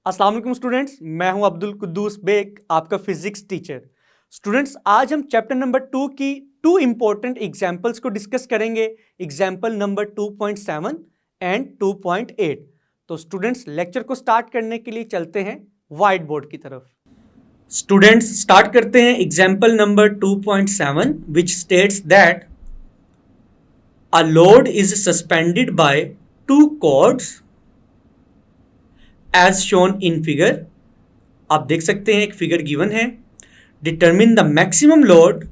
अस्सलाम वालेकुम स्टूडेंट्स, मैं हूं अब्दुल कुद्दूस बेग, आपका फिजिक्स टीचर। स्टूडेंट्स, आज हम चैप्टर नंबर 2 की 2 इंपॉर्टेंट एग्जाम्पल्स को डिस्कस करेंगे। Example number 2.7 and 2.8। तो स्टूडेंट्स, लेक्चर को स्टार्ट करने के लिए चलते हैं व्हाइट बोर्ड की तरफ। स्टूडेंट्स, स्टार्ट करते हैं example number 2.7 which states that a load is suspended by 2 cords as shown in figure. आप देख सकते हैं एक फिगर गिवन है। Determine the maximum load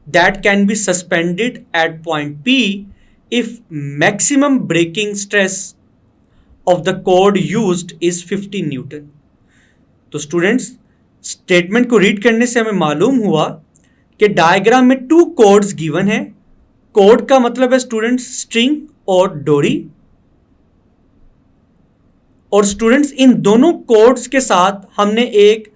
that can be suspended at point P if maximum breaking stress of the cord used is 50 newton. तो students, statement को read करने से हमें मालूम हुआ कि डायग्राम में 2 कॉर्ड्स गिवन है। कॉर्ड का मतलब है स्टूडेंट्स स्ट्रिंग और डोरी। और स्टूडेंट्स, इन दोनों कॉर्ड्स के साथ हमने एक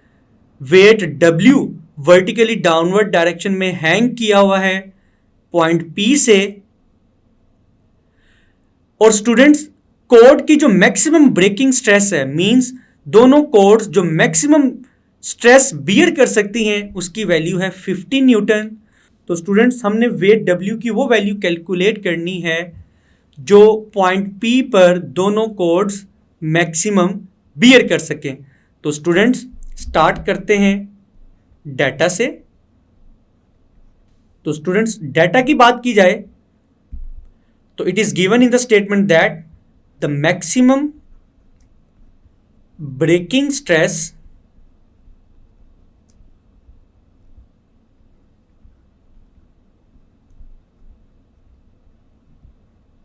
weight W vertically downward direction में हैंग किया हुआ है पॉइंट P से। और स्टूडेंट्स, कॉर्ड की जो मैक्सिमम ब्रेकिंग स्ट्रेस है, मींस दोनों कॉर्ड्स जो मैक्सिमम स्ट्रेस बियर कर सकती हैं उसकी वैल्यू है 50 न्यूटन। तो स्टूडेंट्स, हमने वेट W की वो वैल्यू कैलकुलेट करनी है जो पॉइंट P पर दोनों कॉर्ड्स मैक्सिमम बियर कर सकें। तो स्टूडेंट्स, स्टार्ट करते हैं डाटा से। तो स्टूडेंट्स, डाटा की बात की जाए तो it is given in the statement that the maximum breaking stress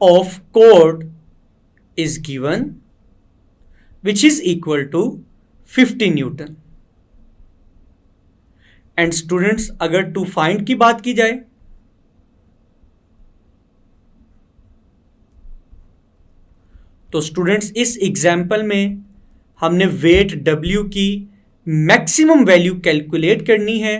of cord is given which is equal to 50 newton. And students, अगर टू फाइंड की बात की जाए तो स्टूडेंट्स, इस एग्जाम्पल में हमने वेट W की मैक्सिमम वैल्यू कैलकुलेट करनी है।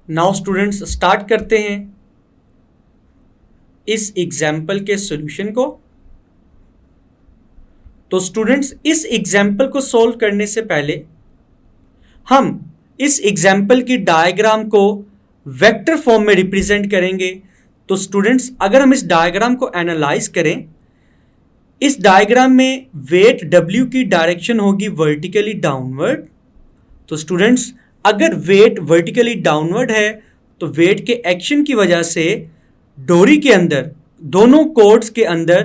नाउ स्टूडेंट्स, स्टार्ट करते हैं इस एग्जाम्पल के सॉल्यूशन को। तो स्टूडेंट्स, इस एग्जाम्पल को सॉल्व करने से पहले हम इस एग्जाम्पल की डायग्राम को वेक्टर फॉर्म में रिप्रेजेंट करेंगे। तो स्टूडेंट्स, अगर हम इस डायग्राम को एनालाइज करें, इस डायग्राम में वेट W की डायरेक्शन होगी वर्टिकली डाउनवर्ड। तो स्टूडेंट्स, अगर वेट वर्टिकली डाउनवर्ड है तो वेट के एक्शन की वजह से डोरी के अंदर, दोनों कॉर्ड्स के अंदर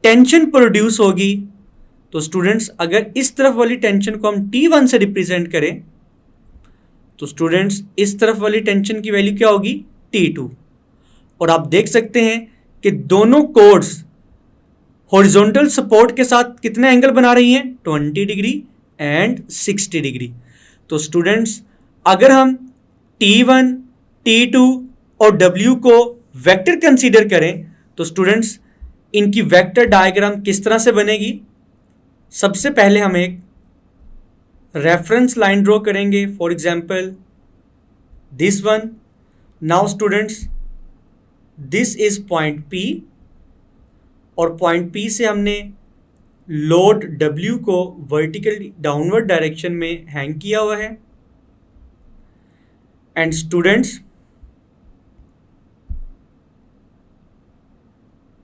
टेंशन प्रोड्यूस होगी। तो स्टूडेंट्स, अगर इस तरफ वाली टेंशन को हम T1 से रिप्रेजेंट करें तो स्टूडेंट्स, इस तरफ वाली टेंशन की वैल्यू क्या होगी? T2। और आप देख सकते हैं कि दोनों कॉर्ड्स हॉरिजॉन्टल सपोर्ट के साथ कितने एंगल बना रही हैं? 20 डिग्री एंड 60 डिग्री। तो स्टूडेंट्स, अगर हम T1, T2 और W को वेक्टर कंसीडर करें तो स्टूडेंट्स, इनकी वेक्टर डायग्राम किस तरह से बनेगी? सबसे पहले हम एक रेफरेंस लाइन ड्रॉ करेंगे, for example this one. Now students, this is point P और पॉइंट P से हमने लोड W को वर्टिकल डाउनवर्ड डायरेक्शन में हैंग किया हुआ है। And students,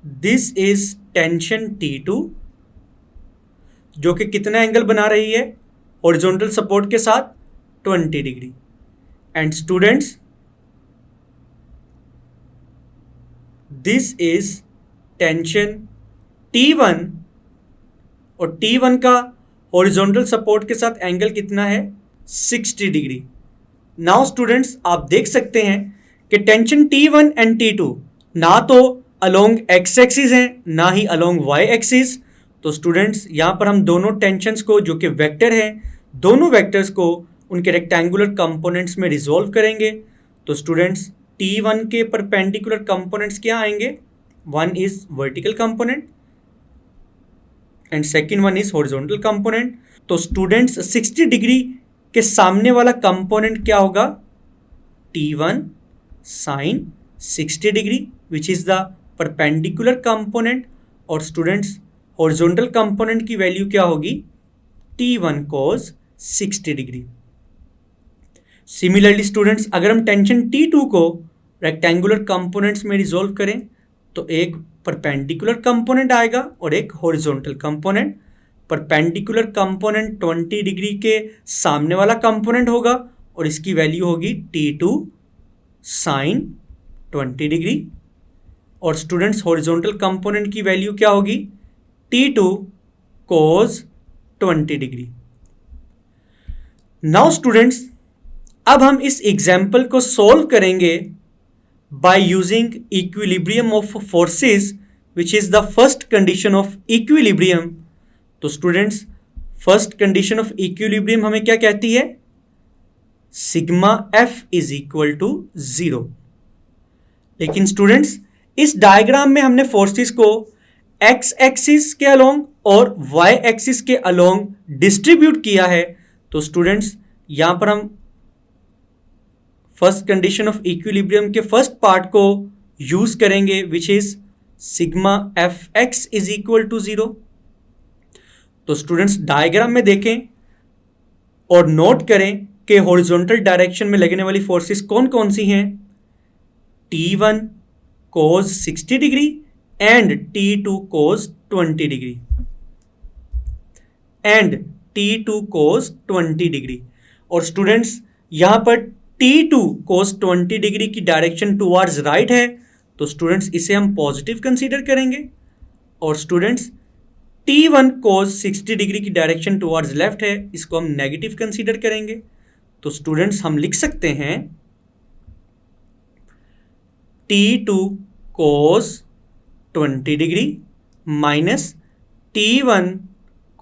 this is tension T2 जो कि कितना एंगल बना रही है हॉरिजॉन्टल सपोर्ट के साथ? 20 degree. And students, this is tension T1 और T1 का हॉरिजॉन्टल सपोर्ट के साथ एंगल कितना है? 60 डिग्री। नाउ स्टूडेंट्स, आप देख सकते हैं कि टेंशन T1 एंड T2 ना तो अलोंग एक्स एक्सिस हैं ना ही अलोंग वाई एक्सिस। तो स्टूडेंट्स, यहाँ पर हम दोनों टेंशन्स को, जो कि वेक्टर हैं, दोनों वेक्टर्स को उनके रेक्टेंगुलर कंपोनेंट्स में रिजॉल्व करेंगे। तो स्टूडेंट्स, T1 के परपेंडिकुलर कंपोनेंट्स क्या आएंगे? One is vertical component and second one is horizontal component. तो स्टूडेंट्स, 60 डिग्री के सामने वाला कंपोनेंट क्या होगा, T1 sine 60 degree which is the perpendicular component, और स्टूडेंट्स हॉरिजॉन्टल कंपोनेंट की वैल्यू क्या होगी, T1 cos 60 degree. Similarly students अगर हम टेंशन T2 को रेक्टेंगुलर कंपोनेंट्स में रिजोल्व करें तो एक परपेंडिकुलर कंपोनेंट आएगा और एक horizontal component. Perpendicular component 20 degree के सामने वाला कंपोनेंट होगा और इसकी वैल्यू होगी T2 साइन 20 डिग्री, और स्टूडेंट्स हॉरिजॉन्टल कंपोनेंट की वैल्यू क्या होगी, T2 cos 20 degree. Now students अब हम इस एग्जाम्पल को सॉल्व करेंगे by using equilibrium of forces which is the first condition of equilibrium. तो students first condition of equilibrium हमें क्या कहती है, sigma F is equal to 0। लेकिन स्टूडेंट्स इस डायग्राम में हमने फोर्सेस को एक्स एक्सिस के अलोंग और वाई एक्सिस के अलोंग डिस्ट्रीब्यूट किया है। तो स्टूडेंट्स यहां पर हम फर्स्ट कंडीशन ऑफ इक्विलिब्रियम के फर्स्ट पार्ट को यूज करेंगे which is sigma F x is equal to 0। तो स्टूडेंट्स डायग्राम में देखें और नोट करें कि हॉरिजॉन्टल डायरेक्शन में लगने वाली फोर्सेस कौन कौन सी हैं, T1 cos 60 degree and T2 cos 20 degree and T2 cos 20 degree. और स्टूडेंट्स यहां पर T2 cos 20 डिग्री की डायरेक्शन टुवर्ड्स राइट है, तो स्टूडेंट्स इसे हम पॉजिटिव कंसीडर करेंगे, और स्टूडेंट्स T1 cos 60 डिग्री की डायरेक्शन टुवर्ड्स लेफ्ट है, इसको हम नेगेटिव कंसीडर करेंगे। तो स्टूडेंट्स हम लिख सकते हैं T2 cos 20 degree minus T1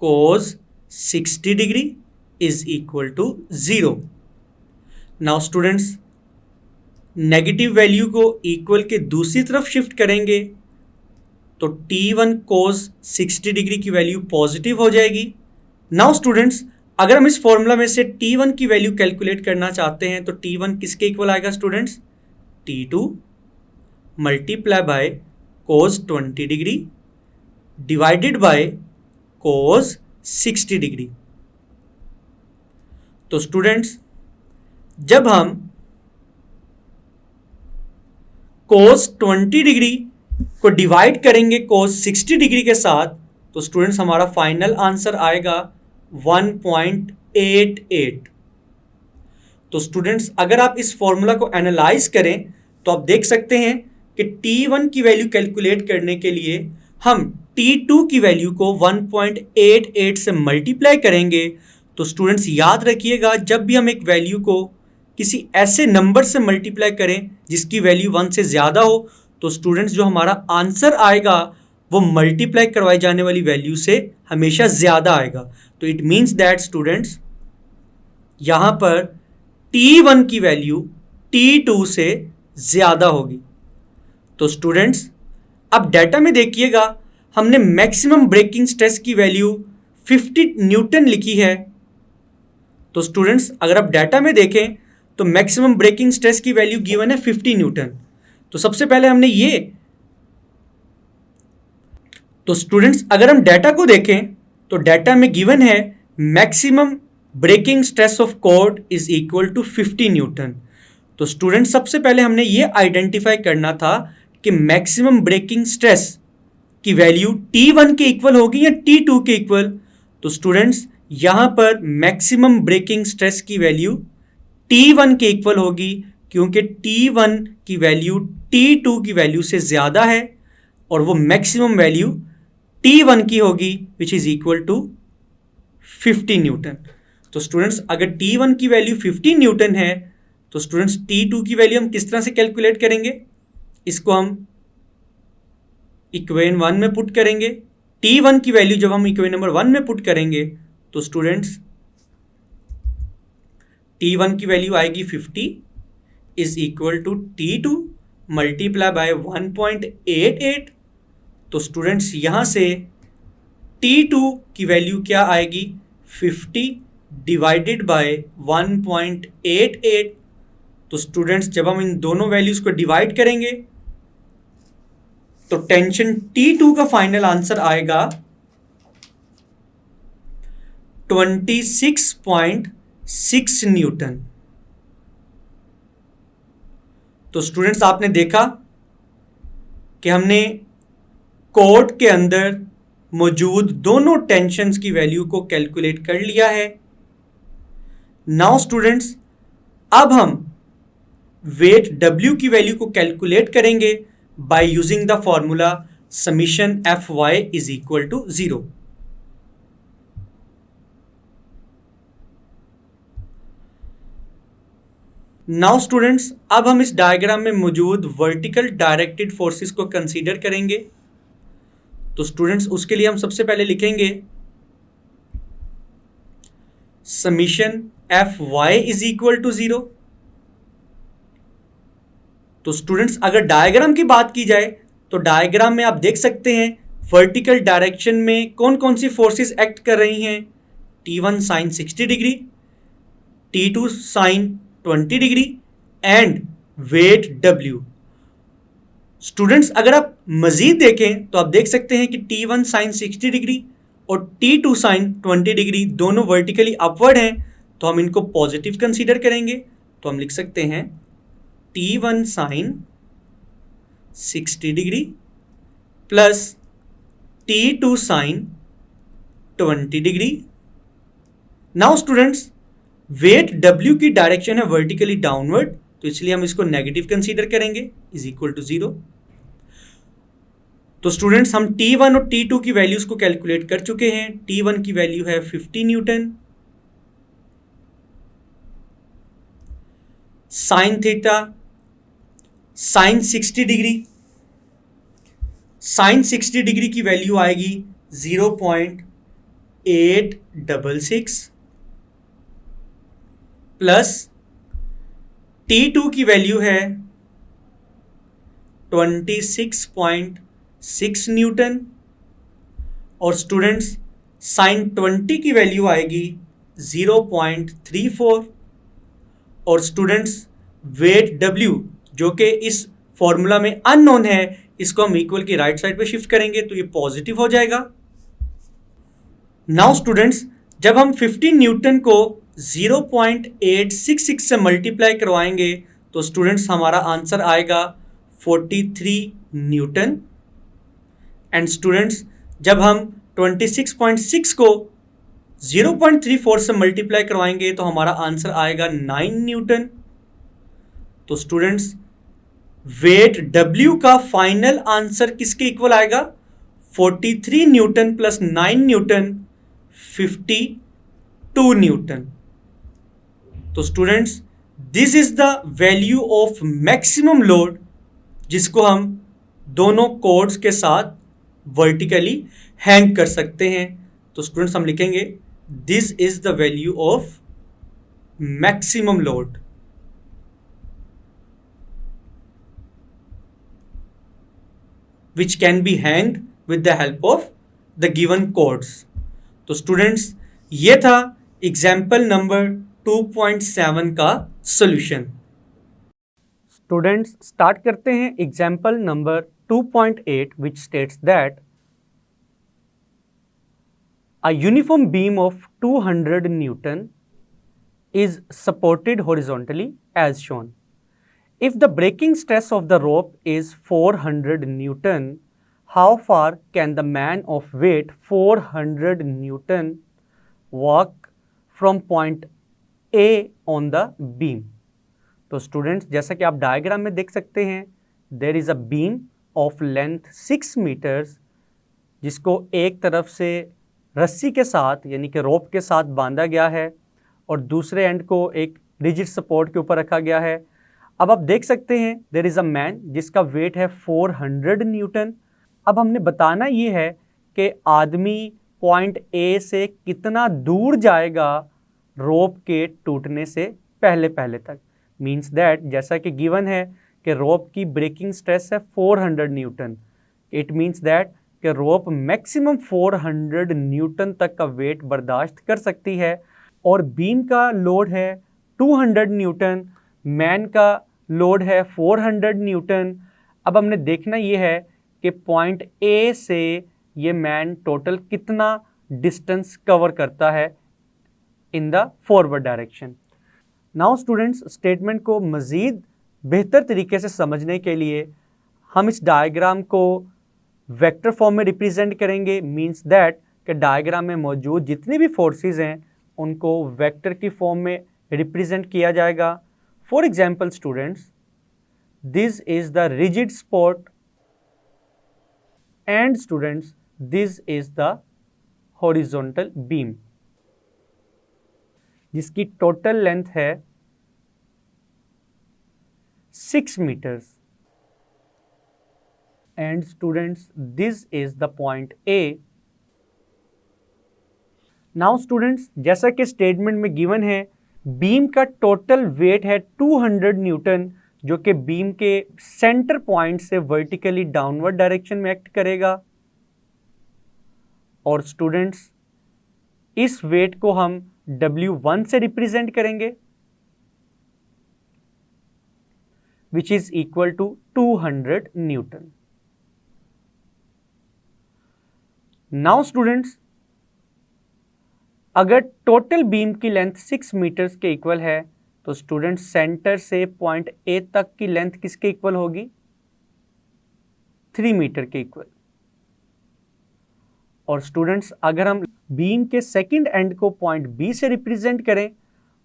cos 60 degree is equal to 0। Now students negative value को इक्वल के दूसरी तरफ शिफ्ट करेंगे तो T1 cos 60 डिग्री की वैल्यू पॉजिटिव हो जाएगी। नाउ स्टूडेंट्स अगर हम इस फॉर्मूला में से T1 की वैल्यू कैलकुलेट करना चाहते हैं तो T1 किसके इक्वल आएगा students, T2 multiply bye cos 20 degree divided by cos 60 degree. तो स्टूडेंट्स जब हम cos 20 डिग्री को डिवाइड करेंगे cos 60 डिग्री के साथ तो स्टूडेंट्स हमारा फाइनल आंसर आएगा 1.88। तो स्टूडेंट्स अगर आप इस फॉर्मूला को एनालाइज करें तो आप देख सकते हैं कि T1 की वैल्यू कैलकुलेट करने के लिए हम T2 की वैल्यू को 1.88 से मल्टीप्लाई करेंगे। तो स्टूडेंट्स याद रखिएगा जब भी हम एक वैल्यू को किसी ऐसे नंबर से मल्टीप्लाई करें जिसकी वैल्यू 1 से ज़्यादा हो तो स्टूडेंट्स जो हमारा आंसर आएगा वो मल्टीप्लाई करवाई जाने वाली वैल्यू से हमेशा ज़्यादा आएगा। तो इट मीन्स दैट स्टूडेंट्स यहाँ पर T1 की वैल्यू T2 से ज़्यादा होगी। तो स्टूडेंट्स अब डाटा में देखिएगा हमने मैक्सिमम ब्रेकिंग स्ट्रेस की वैल्यू 50 न्यूटन लिखी है। तो स्टूडेंट्स अगर आप डाटा में देखें तो मैक्सिमम ब्रेकिंग स्ट्रेस की वैल्यू गिवन है 50 न्यूटन। तो सबसे पहले हमने ये, तो स्टूडेंट्स अगर हम डाटा को देखें तो डाटा में गिवन है maximum breaking stress of cord is equal to 50 newton. तो स्टूडेंट्स सबसे पहले हमने ये आइडेंटिफाई करना था कि मैक्सिमम ब्रेकिंग स्ट्रेस की वैल्यू T1 के इक्वल होगी या T2 के इक्वल। तो स्टूडेंट्स यहाँ पर मैक्सिमम ब्रेकिंग स्ट्रेस की वैल्यू T1 के इक्वल होगी क्योंकि T1 की वैल्यू T2 की वैल्यू से ज़्यादा है और वो मैक्सिमम वैल्यू T1 की होगी which is equal to 50 newton. तो स्टूडेंट्स अगर T1 की वैल्यू 50 न्यूटन है तो स्टूडेंट्स T2 की वैल्यू हम किस तरह से कैलकुलेट करेंगे, इसको हम इक्वेशन 1 में पुट करेंगे। T1 की वैल्यू जब हम इक्वेशन नंबर 1 में पुट करेंगे तो स्टूडेंट्स T1 की वैल्यू आएगी 50 is equal to T2 multiply by 1.88। तो स्टूडेंट्स यहाँ से T2 की वैल्यू क्या आएगी 50 डिवाइडेड बाय 1.88। तो स्टूडेंट्स जब हम इन दोनों वैल्यूज को डिवाइड करेंगे तो टेंशन T2 का फाइनल आंसर आएगा 26.6 न्यूटन। तो स्टूडेंट्स आपने देखा कि हमने कोड के अंदर मौजूद दोनों टेंशन्स की वैल्यू को कैलकुलेट कर लिया है। नाउ स्टूडेंट्स अब हम वेट W की वैल्यू को कैलकुलेट करेंगे by using the formula summation Fy is equal to 0। Now students अब हम इस डायग्राम में मौजूद वर्टिकल डायरेक्टेड फोर्सेस को कंसीडर करेंगे। तो स्टूडेंट्स उसके लिए हम सबसे पहले लिखेंगे summation Fy is equal to 0। तो स्टूडेंट्स अगर डायग्राम की बात की जाए तो डायग्राम में आप देख सकते हैं वर्टिकल डायरेक्शन में कौन कौन सी फोर्सेस एक्ट कर रही हैं। T1 sine 60 degree, T2 sine 20 degree and weight W। Students अगर आप मजीद देखें तो आप देख सकते हैं कि T1 साइन 60 डिग्री और T2 साइन 20 डिग्री दोनों वर्टिकली अपवर्ड हैं, तो हम इनको पॉजिटिव कंसीडर करेंगे। तो हम लिख सकते हैं T1 sine 60 degree plus T2 sine 20 degree. Now students weight W की डायरेक्शन है वर्टिकली डाउनवर्ड, तो इसलिए हम इसको नेगेटिव कंसीडर करेंगे इज इक्वल टू 0। तो स्टूडेंट्स हम T1 और T2 की वैल्यूज को कैलकुलेट कर चुके हैं। T1 की वैल्यू है 50 newton, sine theta sine 60 degree, sine 60 degree की वैल्यू आएगी 0.866 प्लस T2 की वैल्यू है 26.6 न्यूटन और स्टूडेंट्स साइन 20 की वैल्यू आएगी 0.34 और स्टूडेंट्स वेट W जो कि इस फॉर्मूला में अननोन है, इसको हम इक्वल की राइट साइड पे शिफ्ट करेंगे तो ये पॉजिटिव हो जाएगा। नाउ स्टूडेंट्स जब हम 15 न्यूटन को 0.866 से मल्टीप्लाई करवाएंगे तो स्टूडेंट्स हमारा आंसर आएगा 43 न्यूटन एंड स्टूडेंट्स जब हम 26.6 को 0.34 से मल्टीप्लाई करवाएंगे तो हमारा आंसर आएगा 9 न्यूटन। तो स्टूडेंट्स वेट W का फाइनल आंसर किसके इक्वल आएगा? 43 न्यूटन प्लस 9 न्यूटन 52 न्यूटन। तो students this is the value of maximum load जिसको हम दोनों कोड्स के साथ वर्टिकली हैंग कर सकते हैं। तो स्टूडेंट्स हम लिखेंगे this is the value of maximum load. which can be hanged with the help of the given codes। तो स्टूडेंट्स ये था एग्जाम्पल नंबर 2.7 का सॉल्यूशन। स्टूडेंट्स स्टार्ट करते हैं example number 2.8 which states that a uniform beam of 200 Newton is supported horizontally as shown. If the breaking stress of the rope is 400 Newton, how far can the man of weight 400 Newton walk from point A on the beam? तो students जैसा कि आप diagram में देख सकते हैं there is a beam of length 6 meters जिसको एक तरफ से रस्सी के साथ यानी कि रोप के साथ बांधा गया है और दूसरे एंड को एक रिजिड सपोर्ट के ऊपर रखा गया है। अब आप देख सकते हैं देयर इज़ अ मैन जिसका वेट है 400 न्यूटन। अब हमने बताना ये है कि आदमी पॉइंट ए से कितना दूर जाएगा रोप के टूटने से पहले पहले तक। मीन्स दैट जैसा कि गिवन है कि रोप की ब्रेकिंग स्ट्रेस है 400 न्यूटन। इट मीन्स दैट कि रोप मैक्सिमम 400 न्यूटन तक का वेट बर्दाश्त कर सकती है। और बीम का लोड है 200 न्यूटन, मैन का लोड है 400 न्यूटन। अब हमने देखना ये है कि पॉइंट ए से ये मैन टोटल कितना डिस्टेंस कवर करता है in the forward direction. Now students, statement को मज़ीद बेहतर तरीके से समझने के लिए हम इस डायग्राम को वेक्टर फॉर्म में रिप्रेजेंट करेंगे। मींस दैट कि डायग्राम में मौजूद जितनी भी फोर्सेस हैं उनको वेक्टर की फॉर्म में रिप्रेजेंट किया जाएगा। For example students, this is the rigid spot and students this is the horizontal beam जिसकी टोटल लेंथ है 6 meters and students this is the point A। Now students, जैसा कि स्टेटमेंट में given है, beam का total weight है 200 Newton जो कि बीम के सेंटर पॉइंट से वर्टिकली डाउनवर्ड डायरेक्शन में एक्ट करेगा। और स्टूडेंट्स, इस वेट को हम W1 से रिप्रेजेंट करेंगे which is equal to 200 Newton। Now students, अगर टोटल बीम की लेंथ 6 मीटर्स के इक्वल है तो स्टूडेंट्स सेंटर से पॉइंट ए तक की लेंथ किसके इक्वल होगी? 3 मीटर के इक्वल। और स्टूडेंट्स, अगर हम बीम के सेकंड एंड को पॉइंट बी से रिप्रेजेंट करें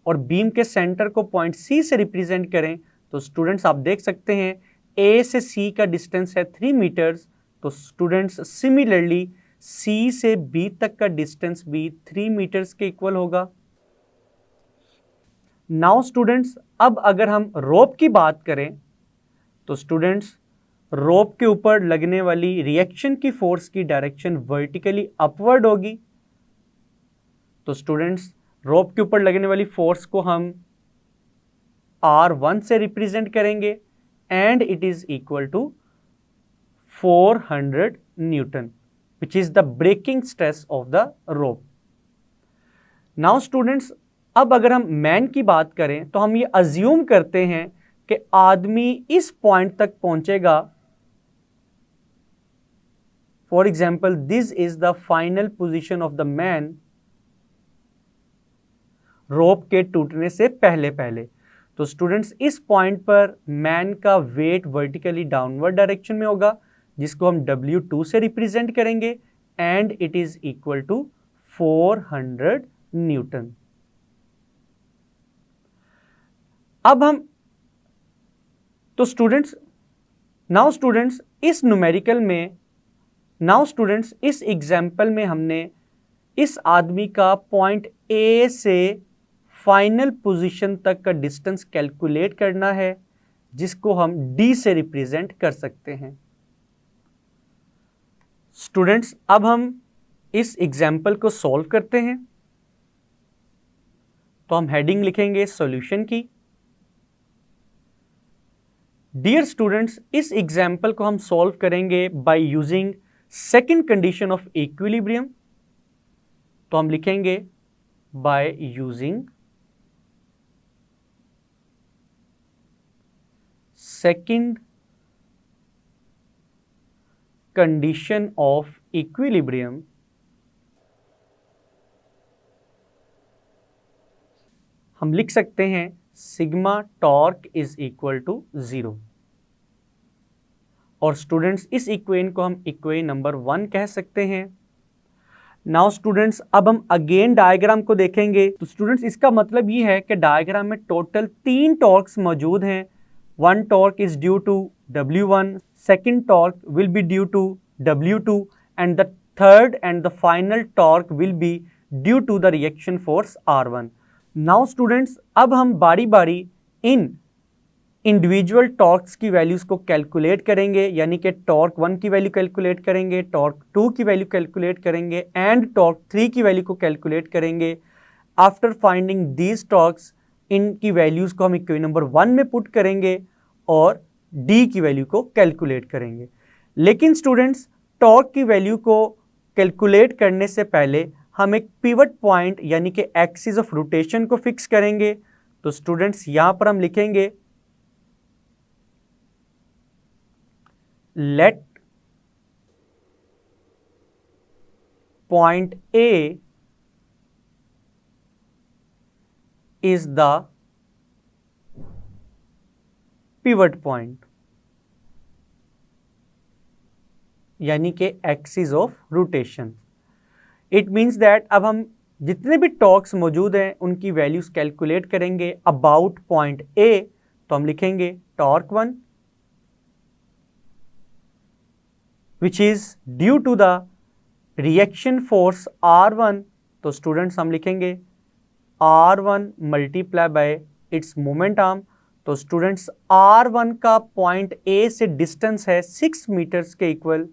और बीम के सेंटर को पॉइंट सी से रिप्रेजेंट करें तो स्टूडेंट्स आप देख सकते हैं ए से सी का डिस्टेंस है 3 मीटर्स। तो स्टूडेंट्स सिमिलरली सी से बी तक का डिस्टेंस भी 3 मीटर्स के इक्वल होगा। नाउ स्टूडेंट्स, अब अगर हम रोप की बात करें तो स्टूडेंट्स रोप के ऊपर लगने वाली रिएक्शन की फोर्स की डायरेक्शन वर्टिकली अपवर्ड होगी। तो स्टूडेंट्स, रोप के ऊपर लगने वाली फोर्स को हम R1 से रिप्रेजेंट करेंगे and it is equal to 400 newton which is the breaking stress of the rope. Now students, अब अगर हम मैन की बात करें तो हम ये अज्यूम करते हैं कि आदमी इस पॉइंट तक पहुंचेगा। For example, this is the final position of the man rope के टूटने से पहले पहले। तो स्टूडेंट्स, इस पॉइंट पर मैन का वेट वर्टिकली डाउनवर्ड डायरेक्शन में होगा जिसको हम W2 से रिप्रेजेंट करेंगे and it is equal to 400 newton. अब हम तो स्टूडेंट्स नाउ स्टूडेंट्स इस एग्जाम्पल में हमने इस आदमी का पॉइंट ए से फाइनल पोजीशन तक का डिस्टेंस कैलकुलेट करना है जिसको हम D से रिप्रेजेंट कर सकते हैं। स्टूडेंट्स, अब हम इस एग्जाम्पल को सॉल्व करते हैं। तो हम हेडिंग लिखेंगे सॉल्यूशन की। डियर स्टूडेंट्स, इस एग्जाम्पल को हम सॉल्व करेंगे by using second condition of equilibrium. तो हम लिखेंगे by using second condition of equilibrium हम लिख सकते हैं sigma torque is equal to 0। और स्टूडेंट्स, इस इक्वेशन को हम इक्वेशन नंबर 1 कह सकते हैं। नाउ स्टूडेंट्स, अब हम अगेन डायग्राम को देखेंगे। तो स्टूडेंट्स, इसका मतलब ये है कि डायग्राम में टोटल 3 टॉर्क्स मौजूद हैं। One torque is due to W1, second torque will be due to W2 and the third and the final torque will be due to the reaction force R1। Now students, अब हम बारी बारी इन individual torques की values को calculate करेंगे, यानी कि torque 1 की वैल्यू कैलकुलेट करेंगे, टॉर्क 2 की वैल्यू कैलकुलेट करेंगे एंड टॉर्क 3 की वैल्यू को कैलकुलेट करेंगे। आफ्टर फाइंडिंग दीज टॉर्क्स, इनकी वैल्यूज को हम इक्वेशन नंबर 1 में पुट करेंगे और D की वैल्यू को कैलकुलेट करेंगे। लेकिन स्टूडेंट्स, टॉर्क की वैल्यू को कैलकुलेट करने से पहले हम एक पिवट पॉइंट यानी कि एक्सिस ऑफ रोटेशन को फिक्स करेंगे। तो स्टूडेंट्स यहां पर हम लिखेंगे let point A is the pivot point यानी कि axis of rotation. It means that अब हम जितने भी टॉर्क्स मौजूद हैं उनकी वैल्यूज कैलकुलेट करेंगे अबाउट पॉइंट ए। तो हम लिखेंगे torque 1 which is due to the reaction force R1। तो स्टूडेंट्स हम लिखेंगे R1 multiply by its moment arm. तो स्टूडेंट्स R1 का पॉइंट ए से डिस्टेंस है 6 मीटर्स के इक्वल।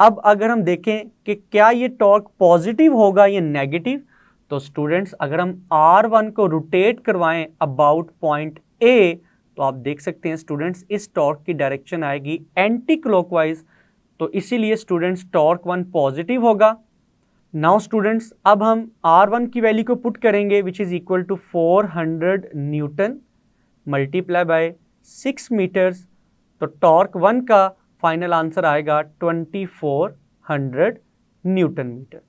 अब अगर हम देखें कि क्या ये टॉर्क पॉजिटिव होगा या नेगेटिव, तो स्टूडेंट्स अगर हम R1 को रोटेट करवाएं अबाउट पॉइंट ए, तो आप देख सकते हैं स्टूडेंट्स इस टॉर्क की डायरेक्शन आएगी एंटी क्लॉकवाइज। तो इसीलिए स्टूडेंट्स टॉर्क 1 पॉजिटिव होगा। नाउ स्टूडेंट्स अब हम R1 की वैल्यू को पुट करेंगे which is equal to 400 newton multiply by 6 meters. तो टॉर्क 1 का फाइनल आंसर आएगा 2400 न्यूटन मीटर।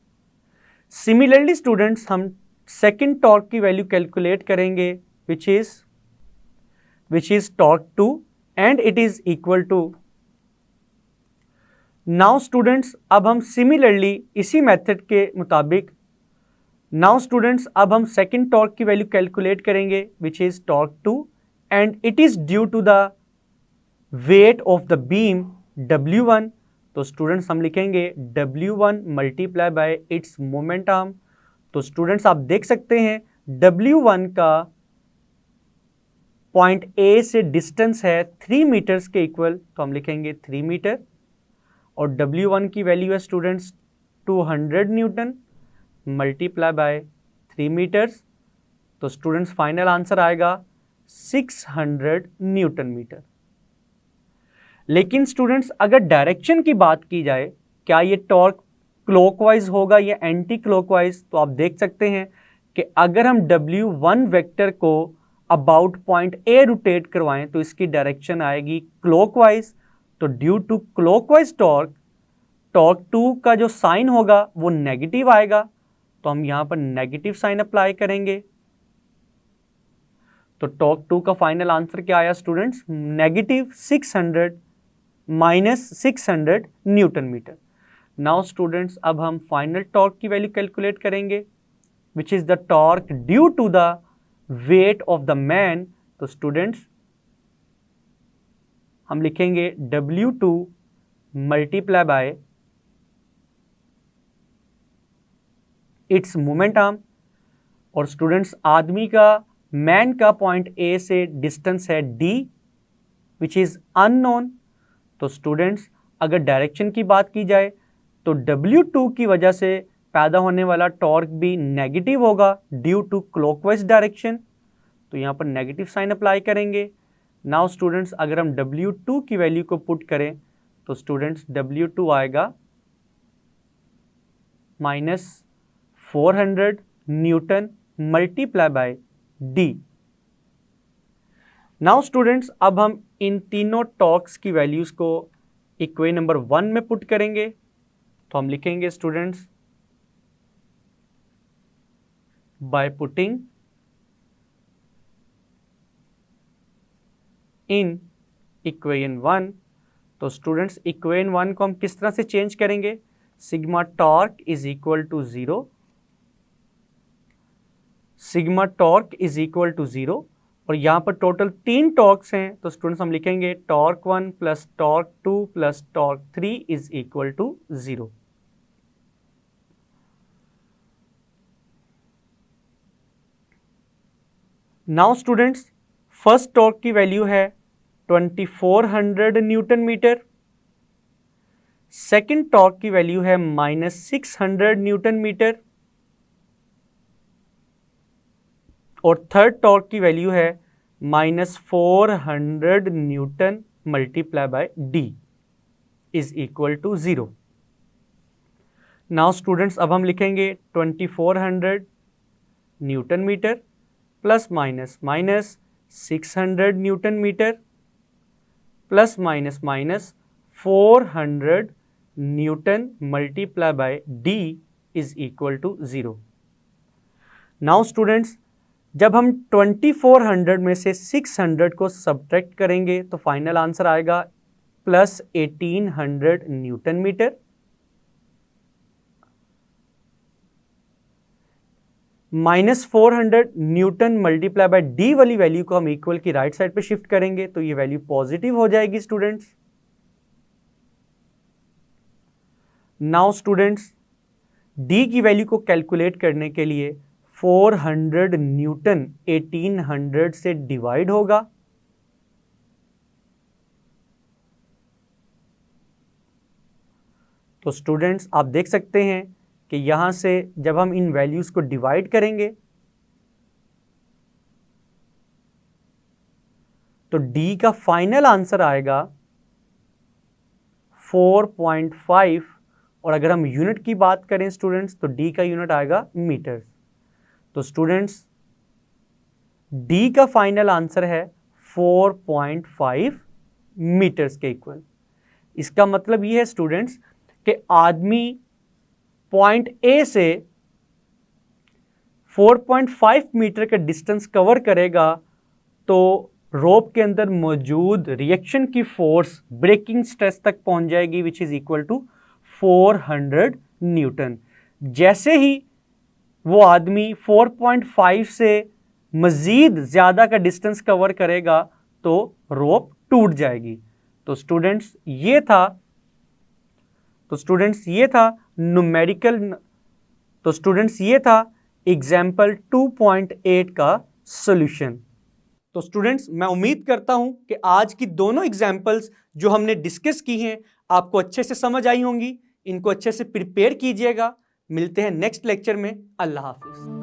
सिमिलरली स्टूडेंट्स हम सेकंड टॉर्क की वैल्यू कैलकुलेट करेंगे which is torque 2 and it is equal to. Now students अब हम सिमिलरली इसी मेथड के मुताबिक नाउ स्टूडेंट्स अब हम सेकंड टॉर्क की वैल्यू कैलकुलेट करेंगे which is torque 2 and it is due to the weight of the beam W1। तो स्टूडेंट्स हम लिखेंगे W1 multiply by its moment arm. तो स्टूडेंट्स आप देख सकते हैं W1 का पॉइंट ए से डिस्टेंस है 3 मीटर्स के इक्वल। तो हम लिखेंगे 3 मीटर और W1 की वैल्यू है students 200 newton multiply by 3 meters. तो स्टूडेंट्स फाइनल आंसर आएगा 600 न्यूटन मीटर। लेकिन स्टूडेंट्स अगर डायरेक्शन की बात की जाए, क्या ये टॉर्क क्लॉकवाइज होगा या एंटी क्लॉकवाइज, तो आप देख सकते हैं कि अगर हम W1 वेक्टर को अबाउट पॉइंट ए रोटेट करवाएं तो इसकी डायरेक्शन आएगी क्लॉकवाइज। तो ड्यू टू क्लॉकवाइज टॉर्क 2 का जो साइन होगा वो नेगेटिव आएगा। तो हम यहां पर नेगेटिव साइन अप्लाई करेंगे। तो टॉर्क 2 का फाइनल आंसर क्या आया students? Negative 600 minus 600 newton meter. Now students अब हम फाइनल टॉर्क की वैल्यू कैलकुलेट करेंगे which is the torque due to the weight of the man. तो स्टूडेंट्स हम लिखेंगे W2 multiply by its moment arm. और स्टूडेंट्स आदमी का मैन का पॉइंट ए से डिस्टेंस है D विच इज अननोन। तो स्टूडेंट्स अगर डायरेक्शन की बात की जाए तो W2 की वजह से पैदा होने वाला टॉर्क भी नेगेटिव होगा ड्यू टू क्लॉकवाइज डायरेक्शन। तो यहाँ पर नेगेटिव साइन अप्लाई करेंगे। नाउ स्टूडेंट्स अगर हम W2 की वैल्यू को पुट करें तो स्टूडेंट्स W2 आएगा minus 400 newton multiply by D। Now students अब हम इन तीनों टॉर्क्स की वैल्यूज को इक्वेशन नंबर 1 में पुट करेंगे। तो हम लिखेंगे students by putting in equation 1। तो स्टूडेंट्स इक्वेशन 1 को हम किस तरह से चेंज करेंगे? Sigma torque is equal to 0, sigma torque is equal to 0 और यहाँ पर टोटल 3 टॉर्क्स हैं। तो स्टूडेंट्स हम लिखेंगे torque 1 plus torque 2 plus torque 3 is equal to 0। Now students first torque की वैल्यू है 2400 न्यूटन मीटर, सेकेंड टॉर्क की वैल्यू है माइनस 600 न्यूटन मीटर और थर्ड टॉर्क की वैल्यू है minus 400 newton multiply by D is equal to 0। Now students अब हम लिखेंगे 2400 newton meter plus minus minus 600 newton meter plus minus minus 400 newton multiply by D is equal to 0। Now students जब हम 2400 में से 600 को सब्ट्रैक्ट करेंगे तो फाइनल आंसर आएगा plus 1800 newton meter minus 400 newton multiply by D वाली वैल्यू को हम इक्वल की राइट साइड पे शिफ्ट करेंगे तो ये वैल्यू पॉजिटिव हो जाएगी स्टूडेंट्स। नाउ स्टूडेंट्स डी की वैल्यू को कैलकुलेट करने के लिए 400 न्यूटन 1800 से डिवाइड होगा तो स्टूडेंट्स आप देख सकते हैं कि यहां से जब हम इन वैल्यूज को डिवाइड करेंगे तो डी का फाइनल आंसर आएगा 4.5 और अगर हम यूनिट की बात करें स्टूडेंट्स तो डी का यूनिट आएगा मीटर्स। तो स्टूडेंट्स डी का फाइनल आंसर है 4.5 मीटर्स के इक्वल। इसका मतलब ये है स्टूडेंट्स कि आदमी पॉइंट ए से 4.5 मीटर का डिस्टेंस कवर करेगा तो रोप के अंदर मौजूद रिएक्शन की फोर्स ब्रेकिंग स्ट्रेस तक पहुंच जाएगी which is equal to 400 newton. जैसे ही वो आदमी 4.5 से मजीद ज्यादा का डिस्टेंस कवर करेगा तो रोप टूट जाएगी। तो स्टूडेंट्स ये था न्यूमेरिकल। तो स्टूडेंट्स ये था एग्जाम्पल 2.8 का सॉल्यूशन। तो स्टूडेंट्स मैं उम्मीद करता हूं कि आज की दोनों एग्जाम्पल्स जो हमने डिस्कस की हैं आपको अच्छे से समझ आई होंगी। इनको अच्छे से प्रिपेयर कीजिएगा। मिलते हैं नेक्स्ट लेक्चर में। अल्लाह हाफिज।